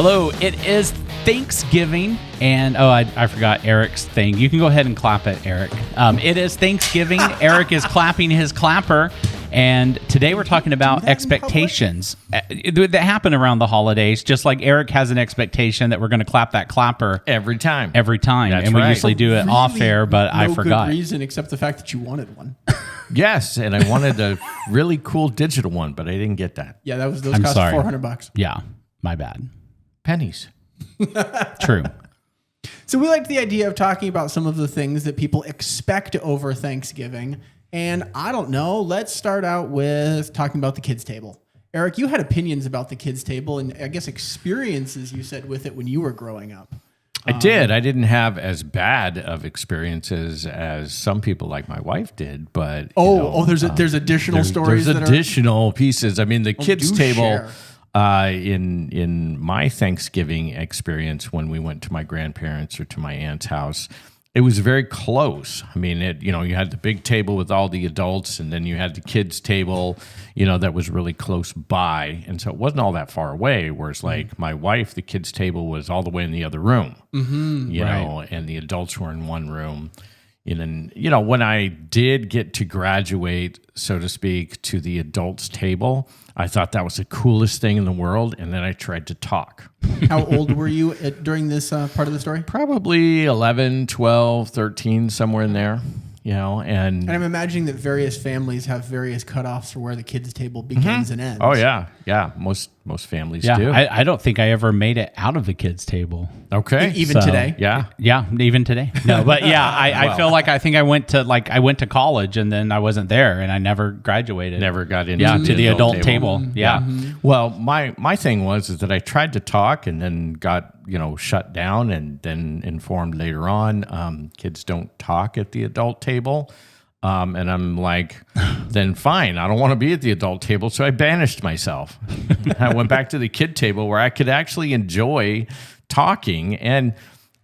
Hello, it is Thanksgiving, and I forgot Erik's thing. You can go ahead and clap it, Erik. It is Thanksgiving. Erik is clapping his clapper, and today we're talking about expectations that happen around the holidays. Just like Erik has an expectation that we're going to clap that clapper every time. That's and we right. usually do it off air, but I forgot. No good reason except the fact that you wanted one. Yes, and I wanted a really cool digital one, but I didn't get that. Yeah, those cost $400. Yeah, my bad. Pennies. True. So we liked the idea of talking about some of the things that people expect over Thanksgiving. And I don't know, let's start out with talking about the kids' table. Erik, you had opinions about the kids' table and I guess experiences you said with it when you were growing up. I did. I didn't have as bad of experiences as some people like my wife did, but there's additional stories. There's additional pieces. I mean, the kids' table. Share. In my Thanksgiving experience, when we went to my grandparents or to my aunt's house, it was very close. I mean, you had the big table with all the adults, and then you had the kids' table, that was really close by, and so it wasn't all that far away. Whereas, like my wife, the kids' table was all the way in the other room, and the adults were in one room. And when I did get to graduate, so to speak, to the adults' table, I thought that was the coolest thing in the world, and then I tried to talk. How old were you during this part of the story? Probably 11, 12, 13, somewhere in there, And I'm imagining that various families have various cutoffs for where the kids' table begins and ends. Oh, yeah. Yeah, most families do. I don't think I ever made it out of the kids' table. Okay. Even today? Yeah. Yeah, even today. No, but yeah, I feel like I went to college and then I wasn't there and I never graduated. Never got into the adult table. Yeah. Mm-hmm. Well, my thing was that I tried to talk and then got, shut down and then informed later on, kids don't talk at the adult table. And I'm like, then fine, I don't want to be at the adult table. So I banished myself. I went back to the kid table where I could actually enjoy talking. And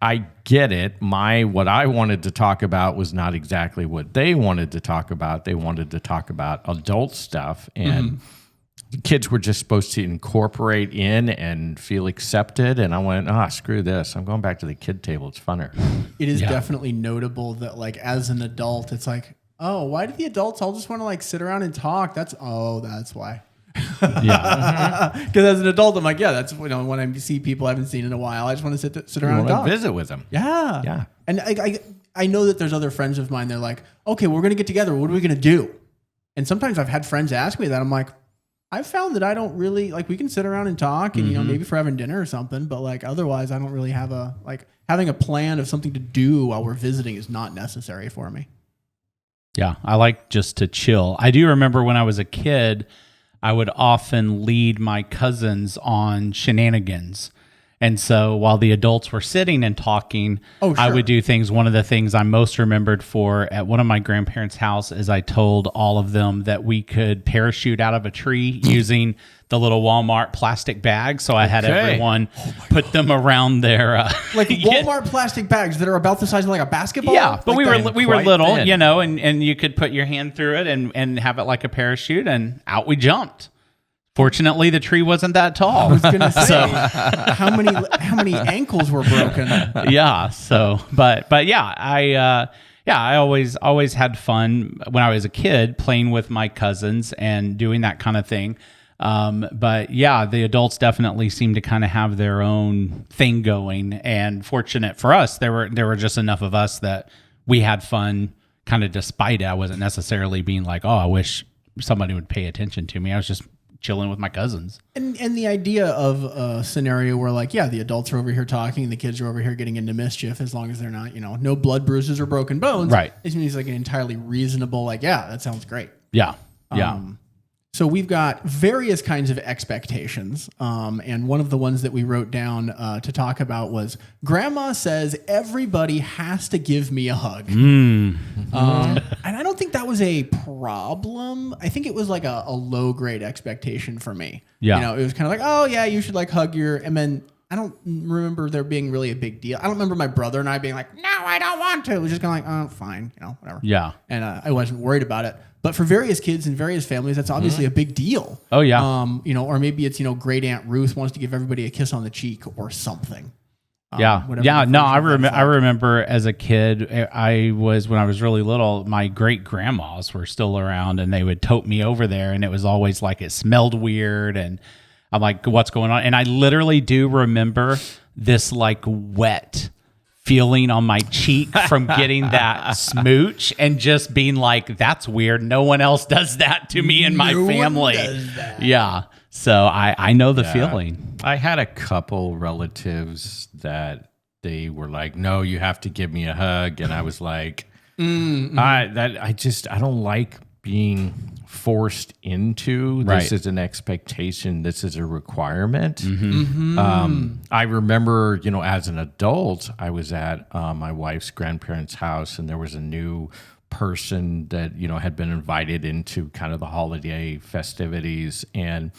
I get it. What I wanted to talk about was not exactly what they wanted to talk about. They wanted to talk about adult stuff. And the kids were just supposed to incorporate in and feel accepted. And I went, screw this. I'm going back to the kid table. It's funner. It is definitely notable that as an adult, it's like, oh, why do the adults all just want to sit around and talk? That's why. Yeah. Because as an adult, I'm like, that's when I see people I haven't seen in a while, I just want to sit around and talk. Visit with them. Yeah. Yeah. And I know that there's other friends of mine. They're like, okay, we're going to get together. What are we going to do? And sometimes I've had friends ask me that. I'm like, I've found that I don't really we can sit around and talk and, maybe for having dinner or something, but otherwise I don't really have having a plan of something to do while we're visiting is not necessary for me. Yeah, I like just to chill. I do remember when I was a kid, I would often lead my cousins on shenanigans. And so while the adults were sitting and talking, I would do things. One of the things I'm most remembered for at one of my grandparents' house is I told all of them that we could parachute out of a tree using the little Walmart plastic bags. So I had everyone put them around their Walmart plastic bags that are about the size of a basketball. Yeah, but we were little, thin. And you could put your hand through it and have it like a parachute, and out we jumped. Fortunately, the tree wasn't that tall. I was going to say, how many ankles were broken? Yeah. So, but yeah, I always had fun when I was a kid playing with my cousins and doing that kind of thing. But yeah, the adults definitely seem to kind of have their own thing going. And fortunate for us, there were just enough of us that we had fun, kind of despite it. I wasn't necessarily being like, oh, I wish somebody would pay attention to me. I was just chilling with my cousins. And the idea of a scenario where the adults are over here talking and the kids are over here getting into mischief, as long as they're not, no blood bruises or broken bones. Right. It seems like an entirely reasonable, that sounds great. Yeah. Yeah. So we've got various kinds of expectations. And one of the ones that we wrote down to talk about was Grandma says everybody has to give me a hug. And I don't think that was a problem. I think it was a low grade expectation for me. Yeah. It was kind of oh yeah, you should hug and then I don't remember there being really a big deal. I don't remember my brother and I being like, no, I don't want to. It was just kind of oh, fine, whatever. Yeah. And I wasn't worried about it. But for various kids in various families, that's obviously a big deal. Oh, yeah. Or maybe it's, great Aunt Ruth wants to give everybody a kiss on the cheek or something. Yeah. No, I remember as a kid, when I was really little, my great grandmas were still around and they would tote me over there, and it was always like it smelled weird. And I'm like, what's going on? And I literally do remember this like wet feeling on my cheek from getting that smooch and just being like, that's weird. No one else does that to me and my family. Yeah. So I know the feeling. I had a couple relatives that they were like, no, you have to give me a hug. And I was like, I don't like being forced into. This is an expectation. This is a requirement. I remember, as an adult, I was at my wife's grandparents' house, and there was a new person that, had been invited into kind of the holiday festivities, and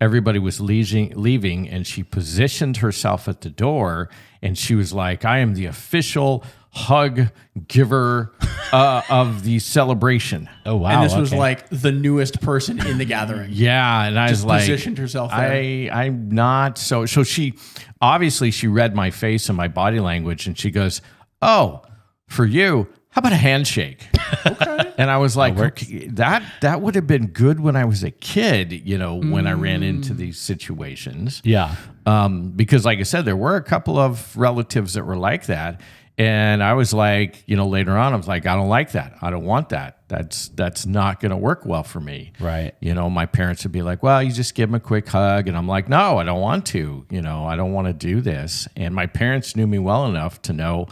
everybody was leaving, and she positioned herself at the door, and she was like, I am the official hug giver of the celebration. Oh, wow. And this was like the newest person in the gathering. Yeah. And I was like, positioned herself there. I'm not. So she read my face and my body language, and she goes, oh, for you, how about a handshake? Okay. And I was like, okay, that would have been good when I was a kid, when I ran into these situations. Yeah. Because like I said, there were a couple of relatives that were like that. And I was like, later on, I was like, I don't like that. I don't want that. That's not going to work well for me. Right. My parents would be like, well, you just give them a quick hug. And I'm like, no, I don't want to. I don't want to do this. And my parents knew me well enough to know,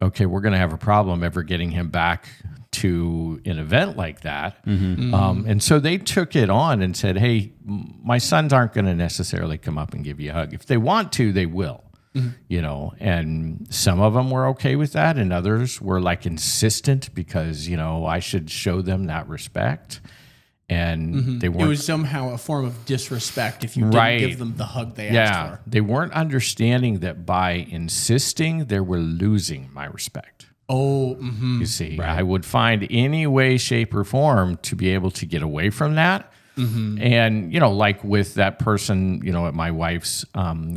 okay, we're going to have a problem ever getting him back to an event like that. And so they took it on and said, hey, my sons aren't going to necessarily come up and give you a hug. If they want to, they will. And some of them were okay with that, and others were like insistent because, I should show them that respect. And they weren't. It was somehow a form of disrespect if you didn't give them the hug they asked for. They weren't understanding that by insisting, they were losing my respect. Oh, you see, I would find any way, shape, or form to be able to get away from that. And, like with that person, at my wife's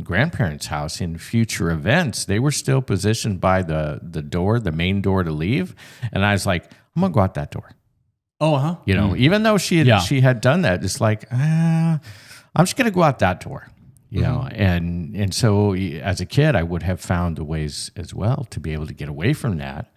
grandparents' house in future events, they were still positioned by the main door to leave. And I was like, I'm going to go out that door. Oh, Even though she had done that, it's like, I'm just going to go out that door. And so as a kid, I would have found the ways as well to be able to get away from that.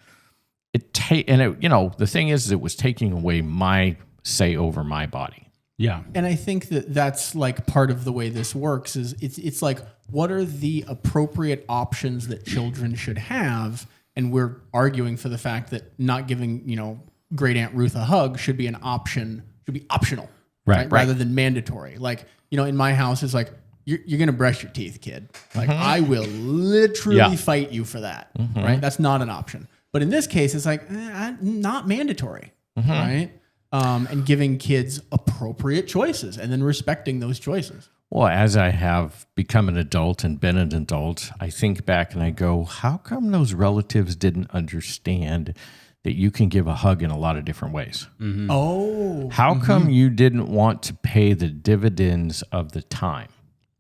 The thing is, it was taking away my say over my body. Yeah. And I think that's like part of the way this works is it's like, what are the appropriate options that children should have? And we're arguing for the fact that not giving, great Aunt Ruth a hug should be an option, should be optional, right? Rather than mandatory. Like, in my house, it's like, you're going to brush your teeth, kid. Like, I will literally fight you for that, right? That's not an option. But in this case, it's like, not mandatory, right? And giving kids appropriate choices and then respecting those choices. Well, as I have become an adult and been an adult, I think back and I go, how come those relatives didn't understand that you can give a hug in a lot of different ways? Oh. How come you didn't want to pay the dividends of the time?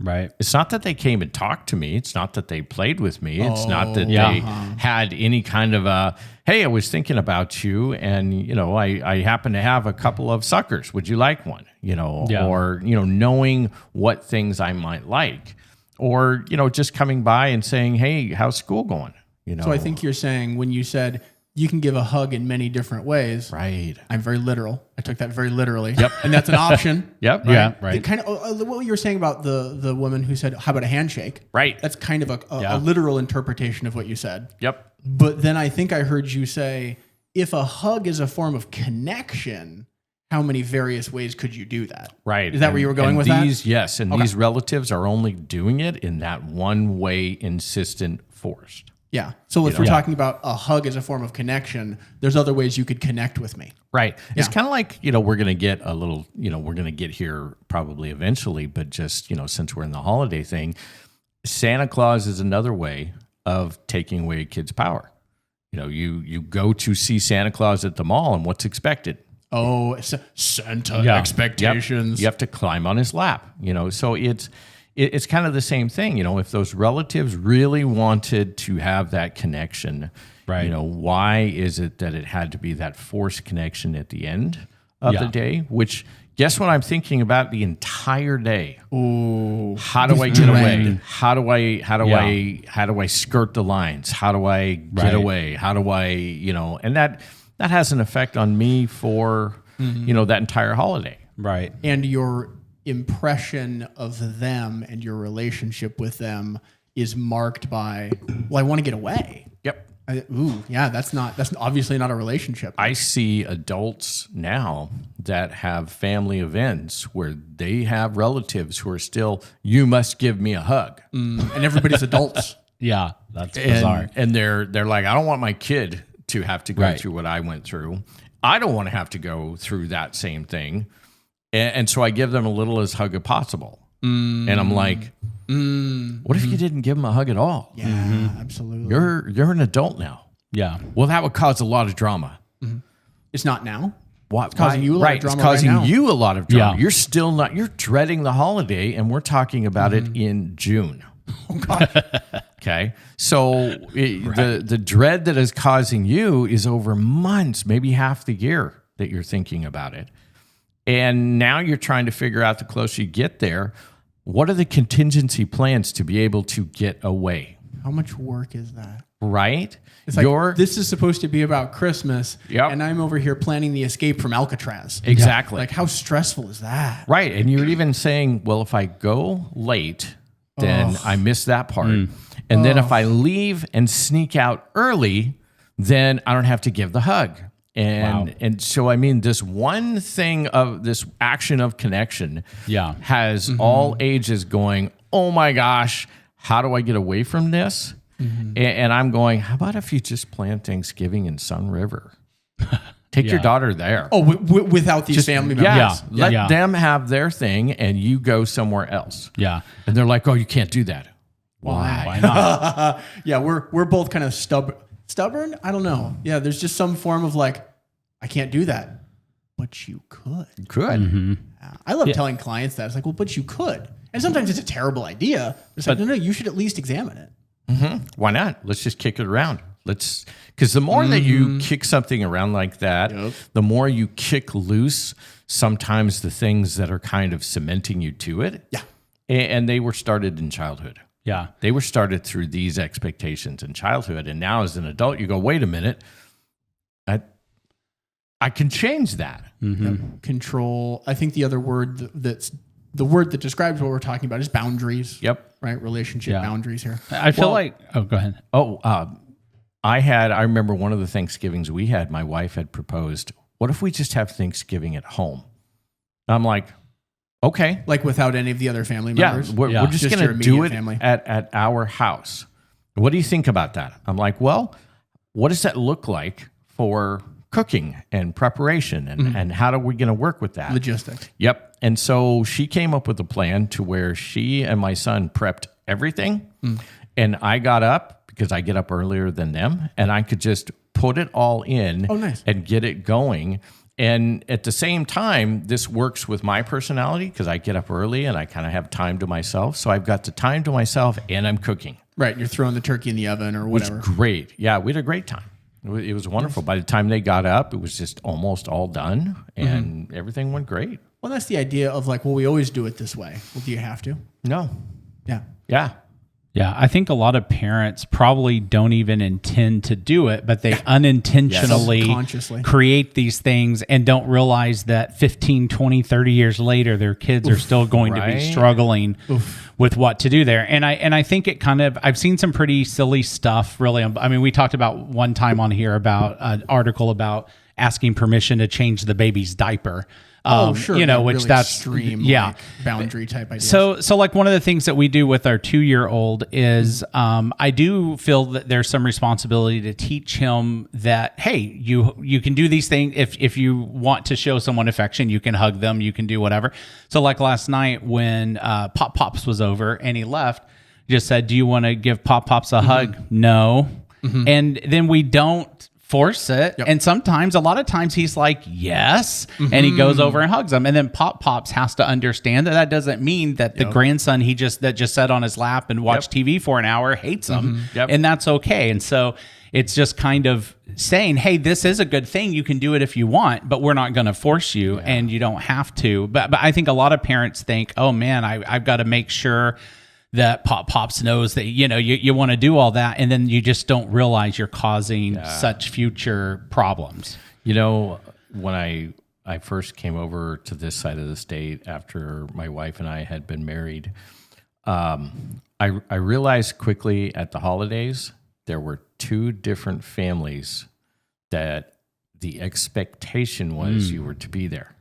Right. It's not that they came and talked to me. It's not that they played with me. It's not that they had any kind of a, hey, I was thinking about you, and I happen to have a couple of suckers. Would you like one? Or knowing what things I might like, or just coming by and saying, hey, how's school going? So I think you're saying when you said you can give a hug in many different ways. Right. I'm very literal. I took that very literally. Yep. And that's an option. Yep. Right? Yeah. Right. It kind of what you were saying about the woman who said, "How about a handshake?" Right. That's kind of a literal interpretation of what you said. Yep. But then I think I heard you say, if a hug is a form of connection, how many various ways could you do that? Right. Is that where you were going with that? Yes. And these relatives are only doing it in that one way, insistent, forced. Yeah. So if we're talking about a hug as a form of connection, there's other ways you could connect with me. Right. It's kind of like, we're going to get a little, we're going to get here probably eventually, but just, since we're in the holiday thing, Santa Claus is another way of taking away a kid's power. You go to see Santa Claus at the mall, and what's expected? Santa Yeah. expectations. You have to climb on his lap, So it's kind of the same thing, If those relatives really wanted to have that connection, Right. Why is it that it had to be that forced connection at the end of the day? Which, guess what I'm thinking about the entire day? Ooh. How do I get away? How do I skirt the lines? How do I get away? How do I, and that has an effect on me for, that entire holiday. Right. And your impression of them and your relationship with them is marked by, well, I want to get away. Yep. That's obviously not a relationship. I see adults now that have family events where they have relatives who are still, you must give me a hug. And everybody's adults. Yeah, that's bizarre. And they're like, I don't want my kid to have to go through what I went through. I don't want to have to go through that same thing. And so I give them a little as hug as possible. And I'm like, what if you didn't give them a hug at all? Yeah, absolutely. You're an adult now. Yeah. Well, that would cause a lot of drama. It's not now. What? It's causing you a lot of drama It's causing right now. you a lot of drama. Yeah. You're still not, you're dreading the holiday, and we're talking about it in June. Oh, God. Okay. So the dread that is causing you is over months, maybe half the year that you're thinking about it. And now you're trying to figure out the closer you get there, what are the contingency plans to be able to get away? How much work is that? Right? It's like, this is supposed to be about Christmas, and I'm over here planning the escape from Alcatraz. Exactly. Like, how stressful is that? Right. And you're even saying, well, if I go late, then I miss that part. And then if I leave and sneak out early, then I don't have to give the hug. And so, I mean, this one thing of this action of connection has all ages going, oh my gosh, how do I get away from this? And I'm going, how about if you just plan Thanksgiving in Sun River? Take your daughter there. Oh, without these family members. Yes, let them have their thing and you go somewhere else. Yeah. And they're like, oh, you can't do that. Why not? Yeah, we're both kind of stubborn. I don't know. Yeah, there's just some form of like, I can't do that, but you could. You could. I love telling clients that. It's like, well, but you could. And sometimes it's a terrible idea. It's like, no, you should at least examine it. Why not? Let's just kick it around. Because the more that you kick something around like that, the more you kick loose sometimes the things that are kind of cementing you to it. Yeah. And they were started in childhood. Yeah. They were started through these expectations in childhood. And now as an adult, you go, wait a minute, I can change that. Control. I think the other word the word that describes what we're talking about is boundaries. Yep. Right? Relationship boundaries here. I feel like, go ahead. I remember one of the Thanksgivings we had, my wife had proposed, what if we just have Thanksgiving at home? I'm like, okay. Like without any of the other family members? We're just going to do it family. at our house. What do you think about that? I'm like, well, what does that look like for cooking and preparation and how are we going to work with that? Logistics. Yep. And so she came up with a plan to where she and my son prepped everything. And I got up because I get up earlier than them and I could just put it all in and get it going. And at the same time, this works with my personality because I get up early and I kind of have time to myself. So I've got the time to myself and I'm cooking. Right. You're throwing the turkey in the oven or whatever. It was great. Yeah, we had a great time. It was wonderful. By the time they got up, it was just almost all done and everything went great. Well, that's the idea of like, well, we always do it this way. Well, do you have to? No. Yeah. Yeah. Yeah, I think a lot of parents probably don't even intend to do it, but they unintentionally Subconsciously create these things and don't realize that 15, 20, 30 years later, their kids are still going to be struggling with what to do there. And I think it kind of, I've seen some pretty silly stuff, really. I mean, we talked about one time on here about an article about asking permission to change the baby's diaper. Sure. You know, which really that's extreme, like, boundary type ideas. So like one of the things that we do with our 2-year-old is I do feel that there's some responsibility to teach him that, hey, you can do these things. If you want to show someone affection, you can hug them, you can do whatever. So like last night when Pop Pops was over and he left, just said, do you want to give Pop Pops a hug? No. And then we don't force it. Yep. And sometimes, a lot of times he's like, yes. And he goes over and hugs him. And then Pops has to understand that doesn't mean that the grandson that just sat on his lap and watched TV for an hour hates him. And that's okay. And so it's just kind of saying, hey, this is a good thing. You can do it if you want, but we're not going to force you and you don't have to. But I think a lot of parents think, oh man, I've got to make sure that Pops knows that, you want to do all that. And then you just don't realize you're causing such future problems. When I first came over to this side of the state after my wife and I had been married, I realized quickly at the holidays, there were two different families that the expectation was you were to be there.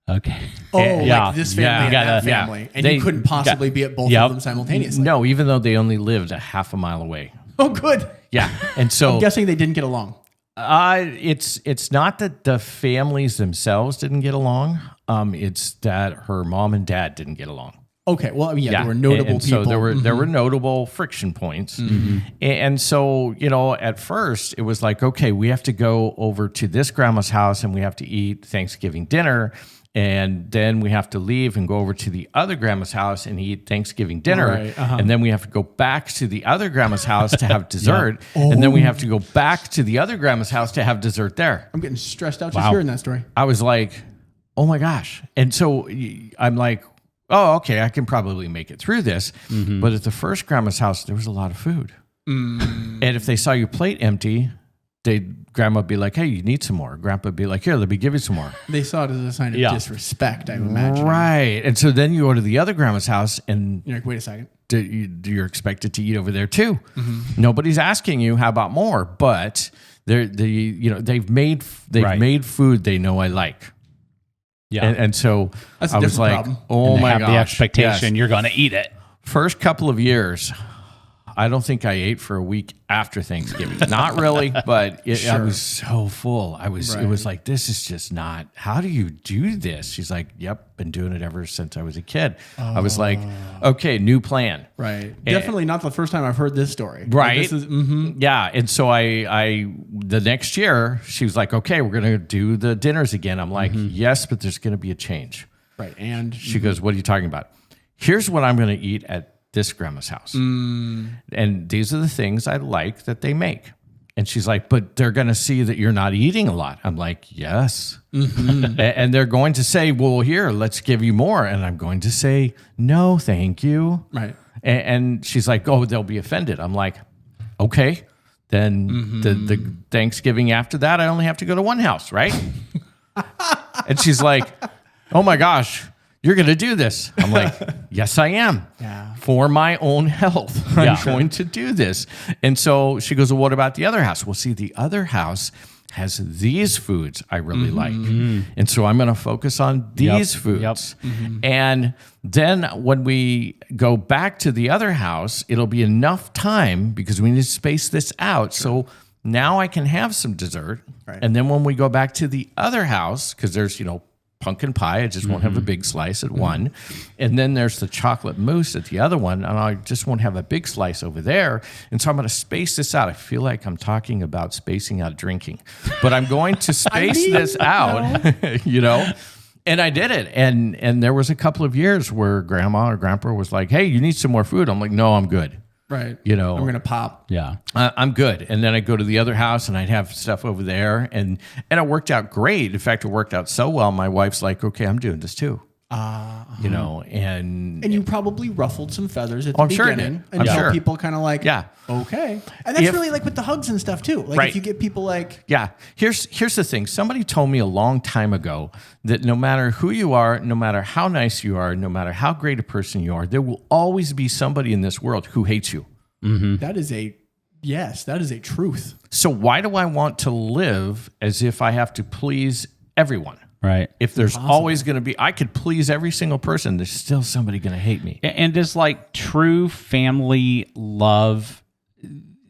Okay. Like this family and that family. And you couldn't possibly be at both of them simultaneously. No, even though they only lived a half a mile away. Oh, good. Yeah. And so I'm guessing they didn't get along. It's not that the families themselves didn't get along. It's that her mom and dad didn't get along. Okay. Well, there were notable people. So there were notable friction points. And so, at first it was like, okay, we have to go over to this grandma's house and we have to eat Thanksgiving dinner. And then we have to leave and go over to the other grandma's house and eat Thanksgiving dinner. Right, and then we have to go back to the other grandma's house to have dessert. And then we have to go back to the other grandma's house to have dessert there. I'm getting stressed out just hearing that story. I was like, oh my gosh. And so I'm like, oh, okay, I can probably make it through this. But at the first grandma's house, there was a lot of food. And if they saw your plate empty, grandma would be like, hey, you need some more. Grandpa would be like, here, let me give you some more. They saw it as a sign of disrespect, I imagine. Right. And so then you go to the other grandma's house and you're like, wait a second. You're expected to eat over there too. Nobody's asking you, how about more? But they've made food they know I like. Yeah. And so that's I was like, problem. Oh my gosh. The expectation you're going to eat it. First couple of years, I don't think I ate for a week after Thanksgiving. Not really, but I was so full. It was like, this is just not, how do you do this? She's like, yep, been doing it ever since I was a kid. I was like, okay, new plan. Right. Definitely not the first time I've heard this story. Right. Like, this is, Yeah. And so the next year, she was like, okay, we're going to do the dinners again. I'm like, yes, but there's going to be a change. Right. And she goes, what are you talking about? Here's what I'm going to eat at this grandma's house. And these are the things I like that they make. And she's like, but they're going to see that you're not eating a lot. I'm like, yes. And they're going to say, well, here, let's give you more. And I'm going to say, no, thank you. Right. And she's like, oh, they'll be offended. I'm like, okay. Then the Thanksgiving after that, I only have to go to one house, right? And she's like, oh my gosh, you're going to do this. I'm like, yes, I am. Yeah. For my own health, I'm going to do this. And so she goes, well, what about the other house? Well, see, the other house has these foods I really like. And so I'm going to focus on these foods. And then when we go back to the other house, it'll be enough time because we need to space this out. So now I can have some dessert. Right. And then when we go back to the other house, because there's, pumpkin pie, I just won't have a big slice at one. And then there's the chocolate mousse at the other one, and I just won't have a big slice over there. And so I'm going to space this out. I feel like I'm talking about spacing out drinking, but I'm going to space this out, And I did it. And there was a couple of years where grandma or grandpa was like, hey, you need some more food. I'm like, no, I'm good. Right. I'm going to pop. Yeah. I'm good. And then I'd go to the other house and I'd have stuff over there. And it worked out great. In fact, it worked out so well. My wife's like, okay, I'm doing this too. And you probably ruffled some feathers at the beginning. I'm sure. People kind of like, okay. And that's really like with the hugs and stuff too. Like if you get people like. Yeah. Here's the thing. Somebody told me a long time ago that no matter who you are, no matter how nice you are, no matter how great a person you are, there will always be somebody in this world who hates you. That is a truth. So why do I want to live as if I have to please everyone? Right. If there's always going to be, I could please every single person, there's still somebody going to hate me. And does like true family love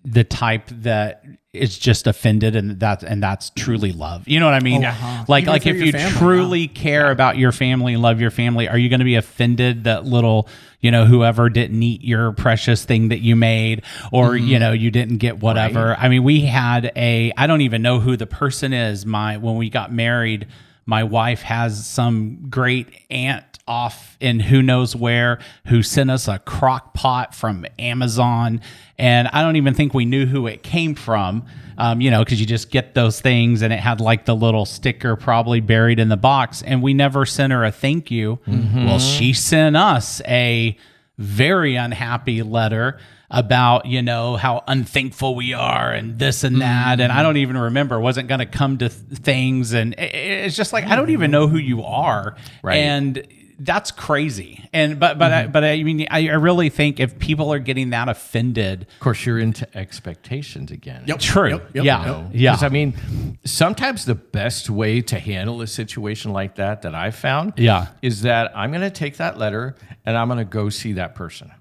the type that is just offended, and that's truly love. You know what I mean? Like Even for if your you family, truly care about your family and love your family, are you going to be offended that little, whoever didn't eat your precious thing that you made, or you didn't get whatever? Right. I mean, we had I don't even know who the person is. When we got married, my wife has some great aunt off in who knows where who sent us a crock pot from Amazon, and I don't even think we knew who it came from, because you just get those things, and it had like the little sticker probably buried in the box, and we never sent her a thank you. Well, she sent us a very unhappy letter about, how unthankful we are and this and that. And I don't even remember, wasn't going to come to things. And it's just like, I don't even know who you are. Right. And that's crazy. And, but I mean, I really think if people are getting that offended, Of course, you're into expectations again. Yep. true. Yep. Yeah. Because I mean, sometimes the best way to handle a situation like that I found is that I'm going to take that letter and I'm going to go see that person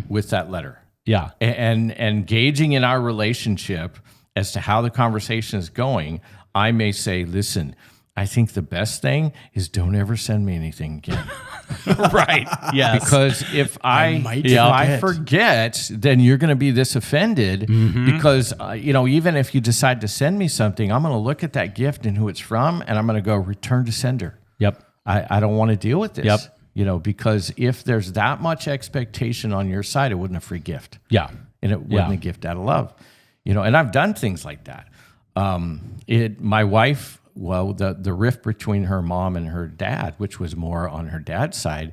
with that letter. Yeah. And gauging in our relationship as to how the conversation is going, I may say, listen, I think the best thing is don't ever send me anything again. Right. Yes. Because if I forget, then you're going to be this offended because, even if you decide to send me something, I'm going to look at that gift and who it's from, and I'm going to go return to sender. Yep. I don't want to deal with this. Yep. Because if there's that much expectation on your side, it wasn't a free gift. Yeah. And it wasn't a gift out of love. And I've done things like that. My wife, the rift between her mom and her dad, which was more on her dad's side,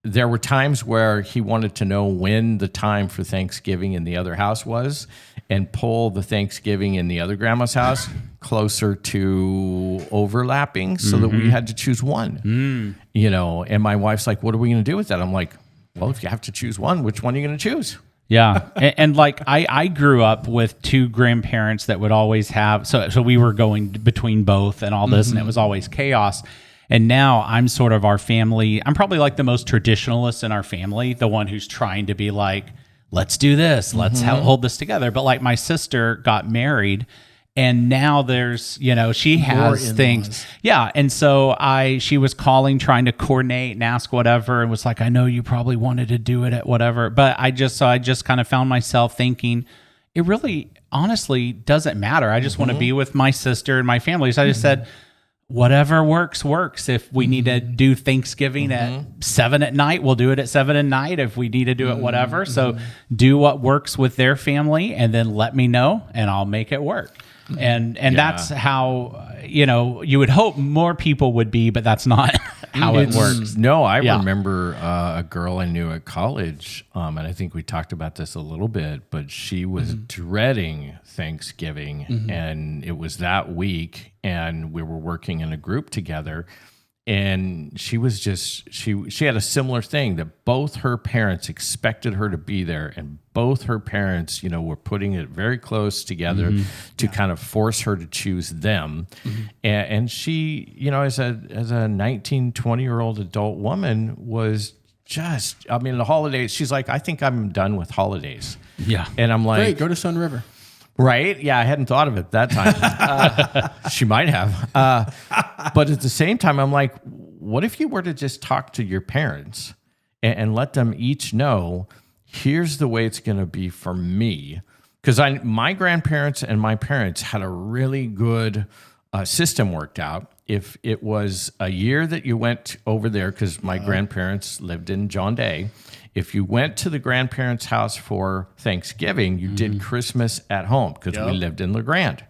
there were times where he wanted to know when the time for Thanksgiving in the other house was and pull the Thanksgiving in the other grandma's house closer to overlapping so that we had to choose one. And my wife's like, what are we going to do with that? I'm like, well, if you have to choose one, which one are you going to choose? Yeah. And like I grew up with two grandparents that would always have, so we were going between both and all this, and it was always chaos. And now I'm sort of our family. I'm probably like the most traditionalist in our family, the one who's trying to be like, let's do this, let's hold this together. But like my sister got married, and now there's, she has things. Yeah. And so she was calling, trying to coordinate and ask whatever, and was like, I know you probably wanted to do it at whatever. But I just kind of found myself thinking, it really honestly doesn't matter. I just want to be with my sister and my family. So I just said, whatever works. If we need to do Thanksgiving at 7 at night, we'll do it at 7 at night. If we need to do it, whatever. So do what works with their family, and then let me know, and I'll make it work. And that's how, you would hope more people would be, but that's not how it works. No, I remember a girl I knew at college, and I think we talked about this a little bit, but she was dreading Thanksgiving, and it was that week, and we were working in a group together, and she was just, she had a similar thing that both her parents expected her to be there, and both her parents, were putting it very close together to kind of force her to choose them. And she, as a 19, 20-year-old adult woman was just, the holidays, she's like, I think I'm done with holidays. Yeah. And I'm like, Great, go to Sun River. Right? Yeah, I hadn't thought of it that time. She might have. But at the same time, I'm like, what if you were to just talk to your parents and let them each know, here's the way it's going to be for me? Because my grandparents and my parents had a really good system worked out. If it was a year that you went over there, because my grandparents lived in John Day, if you went to the grandparents' house for Thanksgiving, you did Christmas at home, because we lived in LeGrand.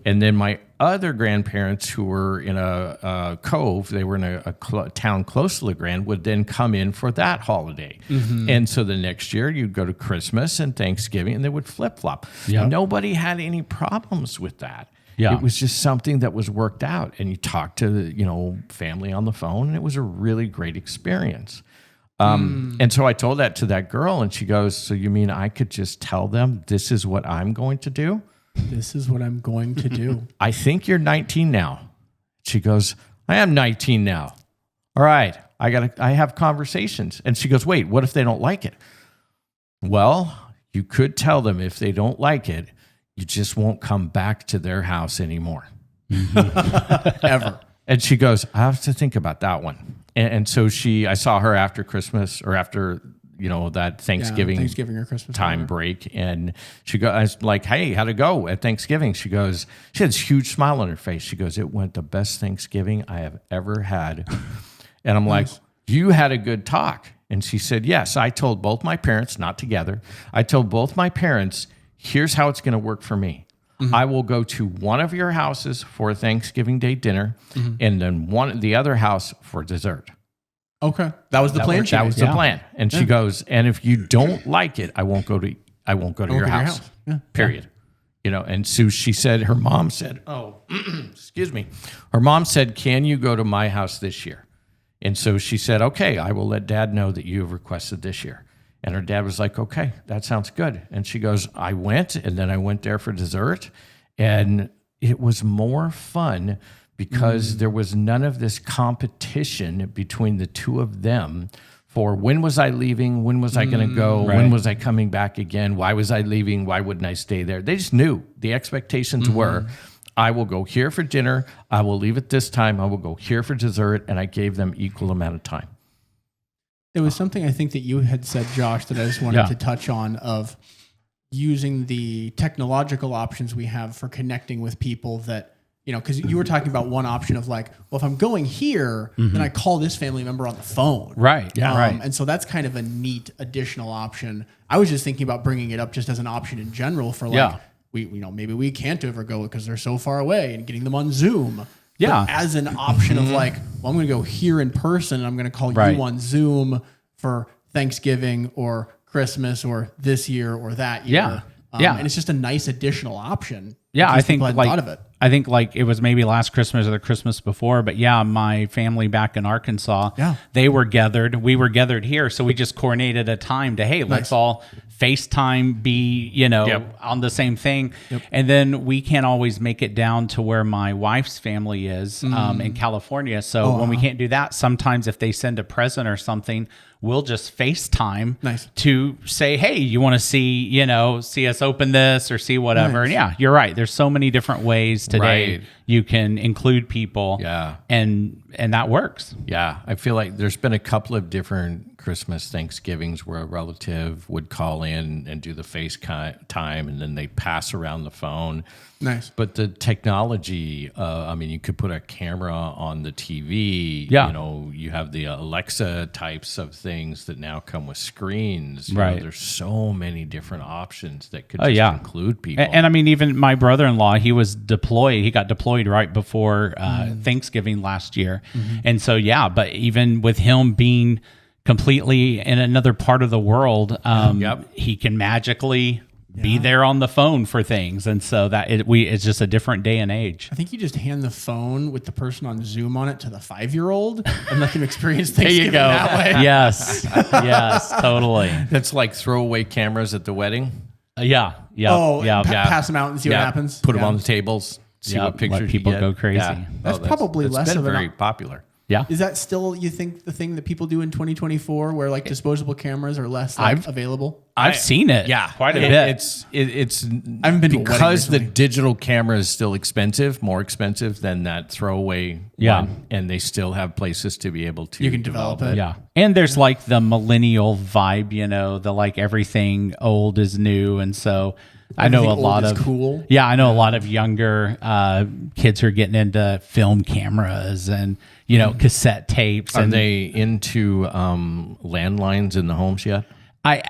And then my other grandparents, who were in a cove, they were in a town close to LeGrand, would then come in for that holiday. And so the next year, you'd go to Christmas and Thanksgiving, and they would flip-flop. Nobody had any problems with that. It was just something that was worked out, and you talked to family on the phone, and it was a really great experience. And so I told that to that girl, and she goes, so you mean I could just tell them this is what I'm going to do? This is what I'm going to do. I think you're 19 now. She goes, I am 19 now. All right, I have conversations. And she goes, wait, what if they don't like it? Well, you could tell them if they don't like it, you just won't come back to their house anymore. Ever. And she goes, I have to think about that one. And so I saw her after Christmas or after, that Thanksgiving or Christmas time break. And I was like, hey, how'd it go at Thanksgiving? She had this huge smile on her face. She goes, it went the best Thanksgiving I have ever had. And I'm like, you had a good talk. And she said, yes, I told both my parents, not together. I told both my parents, here's how it's going to work for me. Mm-hmm. I will go to one of your houses for Thanksgiving Day dinner, and then the other house for dessert. Okay, that was the plan. That was the plan. And she goes, and if you don't like it, I won't go to your house. Yeah. Period. And so she said, her mom said, oh, excuse me. Her mom said, can you go to my house this year? And so she said, okay, I will let Dad know that you have requested this year. And her dad was like, okay, that sounds good. And she goes, I went, and then I went there for dessert. And it was more fun because there was none of this competition between the two of them for when was I leaving? When was I going to go? Right. When was I coming back again? Why was I leaving? Why wouldn't I stay there? They just knew the expectations were, I will go here for dinner. I will leave at this time. I will go here for dessert. And I gave them equal amount of time. There was something I think that you had said, Josh, that I just wanted to touch on of using the technological options we have for connecting with people that, because you were talking about one option of like, well, if I'm going here, then I call this family member on the phone. Right. Yeah. Right. And so that's kind of a neat additional option. I was just thinking about bringing it up just as an option in general for like, maybe we can't ever go because they're so far away and getting them on Zoom. Yeah. But as an option of like, well, I'm going to go here in person and I'm going to call you on Zoom for Thanksgiving or Christmas or this year or that year. Yeah. And it's just a nice additional option. Yeah. I think thought of it. I think like it was maybe last Christmas or the Christmas before, but my family back in Arkansas, they were gathered. We were gathered here. So we just coordinated a time to, hey, let's all FaceTime, be, on the same thing. Yep. And then we can't always make it down to where my wife's family is in California. So when we can't do that, sometimes if they send a present or something, we'll just FaceTime to say, hey, you want to see us open this or see whatever. Nice. And you're right. There's so many different ways today you can include people. Yeah. And that works. Yeah. I feel like there's been a couple of different Christmas, Thanksgivings where a relative would call in and do the FaceTime and then they pass around the phone. Nice. But the technology, you could put a camera on the TV. Yeah. You have the Alexa types of things that now come with screens. There's so many different options that could include people. And even my brother-in-law, he was deployed. He got deployed right before Thanksgiving last year. And so, but even with him being completely in another part of the world, he can magically be there on the phone for things. And so it's just a different day and age. I think you just hand the phone with the person on Zoom on it to the 5-year-old and let them experience Thanksgiving that way. Yes, totally. That's like throwaway cameras at the wedding. Pass them out and see what happens. Put them on the tables, see what pictures let people you get. go crazy. Yeah. That's probably less been of very popular. Yeah. Is that still, you think, the thing that people do in 2024 where like disposable cameras are less available? I've seen it. Yeah. Quite a bit. It's I haven't been to a wedding because the recently. digital camera is still more expensive than that throwaway one, and they still have places to be able to develop it. Yeah. And there's like the millennial vibe, the like everything old is new. And so I know a lot of cool. Yeah, I know a lot of younger kids who are getting into film cameras and cassette tapes. Are they into landlines in the homes yet? I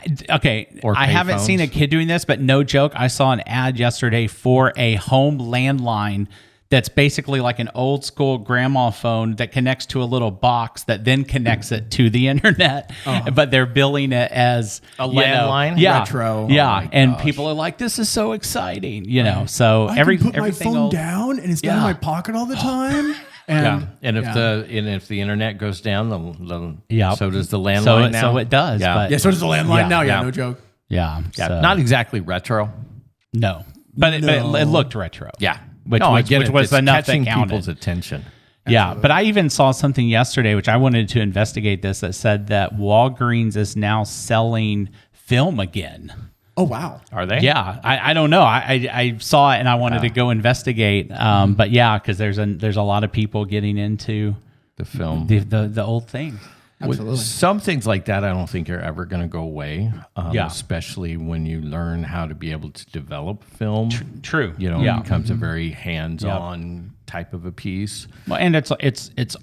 haven't seen a kid doing this, but no joke, I saw an ad yesterday for a home landline that's basically like an old school grandma phone that connects to a little box that then connects it to the internet. But they're billing it as a landline, retro. Yeah, and people are like, "This is so exciting," So I can put my everything phone down and it's not in my pocket all the time. And if the internet goes down, so does the landline now. So it does. Yeah, so does the landline now. Yeah, no joke. Yeah, not exactly retro. No, but it looked retro. Yeah. Which it's was enough that catching counted. people's attention. Yeah, but I even saw something yesterday, which I wanted to investigate this, that said that Walgreens is now selling film again. Oh, wow. Are they? Yeah, I don't know. I saw it and I wanted to go investigate. But yeah, because there's a lot of people getting into The film. the old things. Absolutely. Some things like that, I don't think are ever going to go away. Yeah. Especially when you learn how to be able to develop film. True. You know, Yeah. it becomes a very hands-on type of a piece. Well, and it's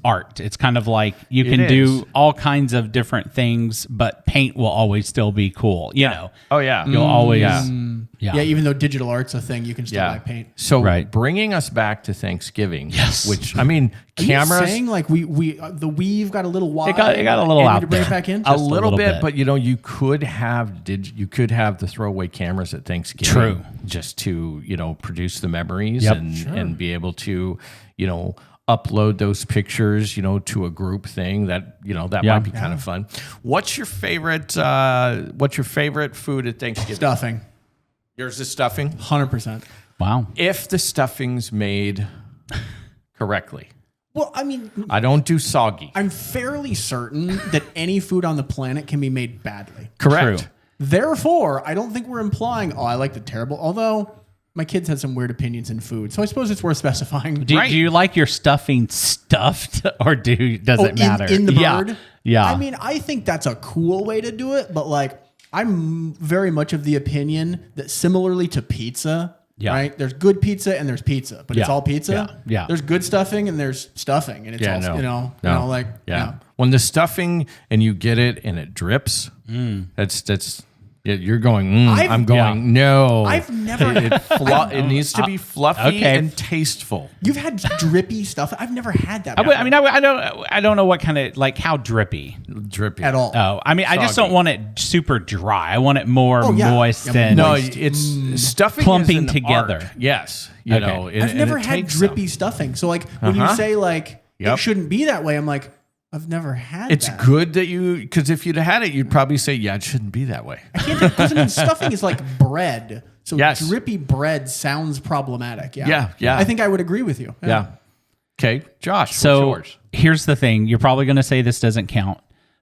art. It's kind of like you can It do is. all kinds of different things, but paint will always still be cool. You know, Oh yeah. you'll always. Yeah. Yeah, even though digital art's a thing, you can still buy paint. So Right. bringing us back to Thanksgiving, Yes. which I mean, Are you cameras saying like the weave got a little wide? It got a little and out to bring it there. back in? a Just little bit, bit. but you know, you could have the throwaway cameras at Thanksgiving, True. just to produce the memories Yep. and be able to upload those pictures to a group thing that that Yeah. might be kind of fun. What's your favorite food at Thanksgiving? Stuffing. Yours is stuffing. 100%. Wow. If the stuffing's made correctly. Well, I mean, I don't do soggy. I'm fairly certain that any food on the planet can be made badly. Correct. True. Therefore, I don't think we're implying, I like the terrible, although my kids had some weird opinions in food. So I suppose it's worth specifying. Do you like your stuffing stuffed, or does it matter? In the bird? Yeah. I mean, I think that's a cool way to do it, but like, I'm very much of the opinion that similarly to pizza, Yeah. right? There's good pizza and there's pizza, but it's Yeah. all pizza. Yeah. There's good stuffing and there's stuffing, and it's all Yeah. When the stuffing and you get it and it drips, that's you're going. I'm going. No, I've never. it needs to be fluffy okay. and tasteful. You've had drippy stuff. I've never had that. I don't know what kind of how drippy. Drippy at all. Oh, I mean, I just Soggy. don't want it super dry. I want it more yeah. moist Yeah, and No, moist. it's stuffing Clumping is an together. art. Yes, Okay. I've never had drippy stuffing. So like when you say like Yep. it shouldn't be that way, I'm like, I've never had It's that. good that because if you'd had it, you'd probably say, yeah, it shouldn't be that way. Because I mean, stuffing is like bread. So Yes. drippy bread sounds problematic. Yeah. Yeah. I think I would agree with you. Yeah. Okay, Josh. So what's yours? here's the thing: you're probably going to say this doesn't count,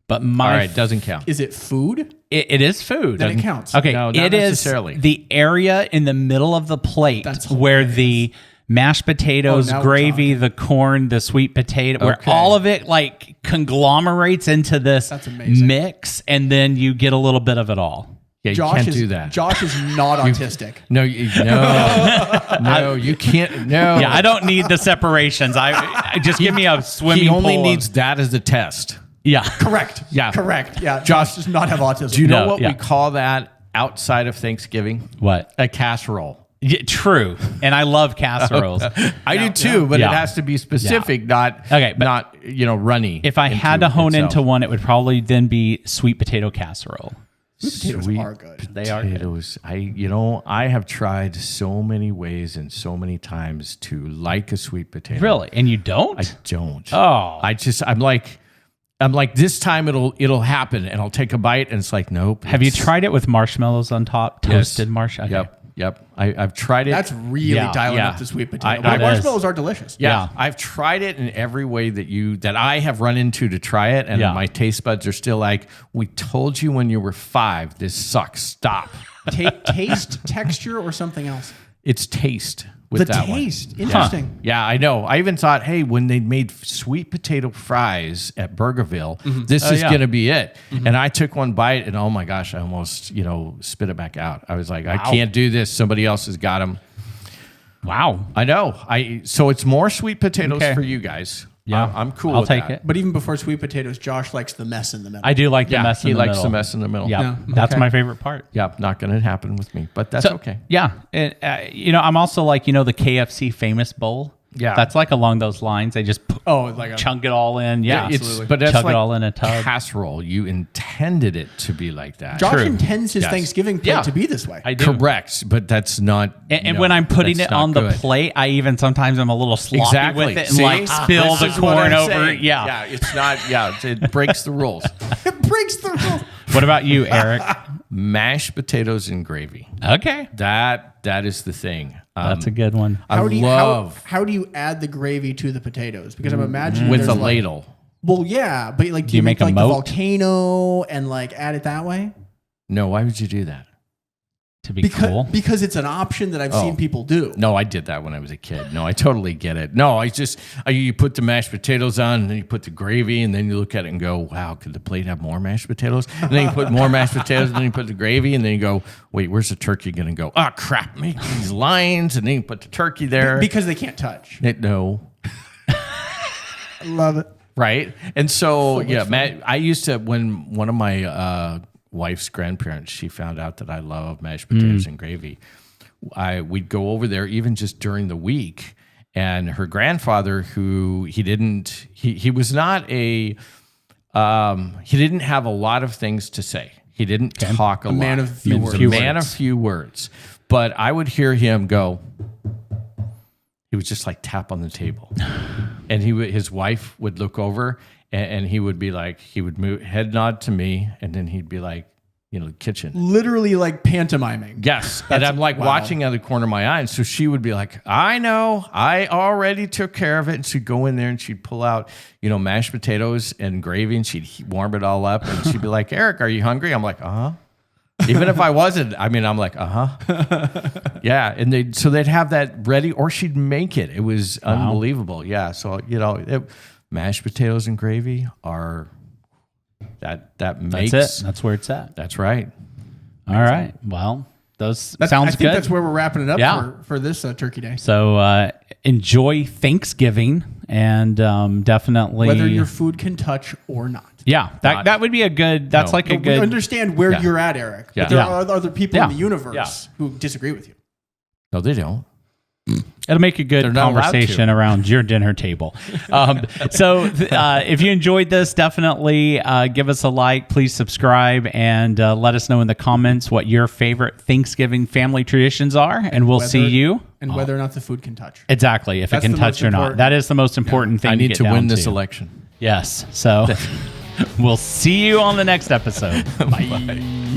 but All right, doesn't count. Is it food? it is food. Then it counts. Okay, No, not it is necessarily. the area in the middle of the plate That's where the mashed potatoes, Oh, now we're gravy, the corn, the sweet potato, where Okay. all of it like conglomerates into this That's amazing. mix, and then you get a little bit of it all. Yeah, you Josh can't is, do that. Josh is not autistic. No, no, you can't. No. Yeah, I don't need the separations. I just give me a swimming He only pool. needs that as a test. Yeah. Correct. Yeah. Correct. Yeah. Josh does not have autism. Do you know No, what yeah. we call that outside of Thanksgiving? What? A casserole. Yeah, true. And I love casseroles. I do too, but Yeah. it has to be specific, not Okay, but not runny. If I had to hone into one, it would probably then be sweet potato casserole. Potatoes Sweet are good. They are good. potatoes. I have tried so many ways and so many times to like a sweet potato. Really? And you don't? I don't. Oh. I'm like this time it'll happen and I'll take a bite and it's like nope. Have you it's- tried it with marshmallows on top? Toasted marshmallows? Okay. Yep. I've tried it. That's really Yeah, dialing yeah. up the sweet potato. I- But it marshmallows are delicious. Yeah, Yeah. I've tried it in every way that I have run into to try it, and Yeah. my taste buds are still like, "We told you when you were 5, this sucks. Stop." Taste, texture, or something else. It's taste with The that taste. one. Interesting. Yeah, I know. I even thought, hey, when they made sweet potato fries at Burgerville, this is yeah. going to be it. And I took one bite, and oh my gosh, I almost spit it back out. I was like, I can't do this. Somebody else has got them. Wow. I know. So it's more sweet potatoes Okay. for you guys. Yeah. I'm cool. I'll with take that. it. But even before sweet potatoes, Josh likes the mess in the middle. I do like the Yeah, mess in he the likes middle. the mess in the middle. Yeah. Yeah. That's Okay. my favorite part. Yeah, not going to happen with me, but that's okay. Yeah. And, I'm also like, the KFC famous bowl. Yeah. That's like along those lines. They just like a chunk it all in. Yeah. But that's Chug like it all in a tub. casserole. You intended it to be like that. Josh True. intends his Yes. Thanksgiving plate Yeah. to be this way. I do. Correct, but that's not. And no, when I'm putting that's it not on the good. plate, I even sometimes I'm a little sloppy Exactly. with it and See? like spill This the is what corn I'm over. saying. Yeah. It's not. Yeah, it breaks the rules. It breaks the rules. What about you, Eric? Mashed potatoes and gravy. Okay. That is the thing. That's a good one. I love How do you add the gravy to the potatoes? Because I'm imagining with there's a like- ladle. Well, yeah, but like, do you make make a like moat? the volcano and like add it that way? No, why would you do that? to be cool. Because it's an option that I've seen people do. No, I did that when I was a kid. No, I totally get it. No, you put the mashed potatoes on, and then you put the gravy, and then you look at it and go, wow, could the plate have more mashed potatoes? And then you put more mashed potatoes, and then you put the gravy, and then you go, wait, where's the turkey going to go? Oh, crap, make these lines, and then you put the turkey there. Because they can't touch. No. I love it. Right. And so Matt, I used to, when one of my wife's grandparents, she found out that I love mashed potatoes and gravy. We'd go over there even just during the week. And her grandfather, who he didn't have a lot of things to say. He didn't talk a lot. Man of few words. Man of few words. But I would hear him go, he would just like tap on the table. And his wife would look over, and he would be like, he would move, head nod to me, and then he'd be like, kitchen. Literally like pantomiming. Yes. And I'm like watching out of the corner of my eye. And so she would be like, I know, I already took care of it. And she'd go in there and she'd pull out, mashed potatoes and gravy, and she'd warm it all up. And she'd be like, Eric, are you hungry? I'm like, uh-huh. Even if I wasn't, I'm like, uh-huh. Yeah. And they'd have that ready, or she'd make it. It was unbelievable. Yeah. So, mashed potatoes and gravy are, that makes. That's it. That's where it's at. That's right. All right. Well, sounds good. I think that's where we're wrapping it up for this Turkey Day. So enjoy Thanksgiving, and definitely. Whether your food can touch or not. Yeah, that would be a good. That's like a good. We understand where you're at, Eric. Yeah. But there are other people in the universe who disagree with you. No, they don't. It'll make a good conversation around your dinner table. If you enjoyed this, definitely give us a like. Please subscribe, and let us know in the comments what your favorite Thanksgiving family traditions are, and we'll see you. And whether or not the food can touch. Exactly, if it can touch or not. That is the most important thing. I need to win this election. Yes. So we'll see you on the next episode. Bye.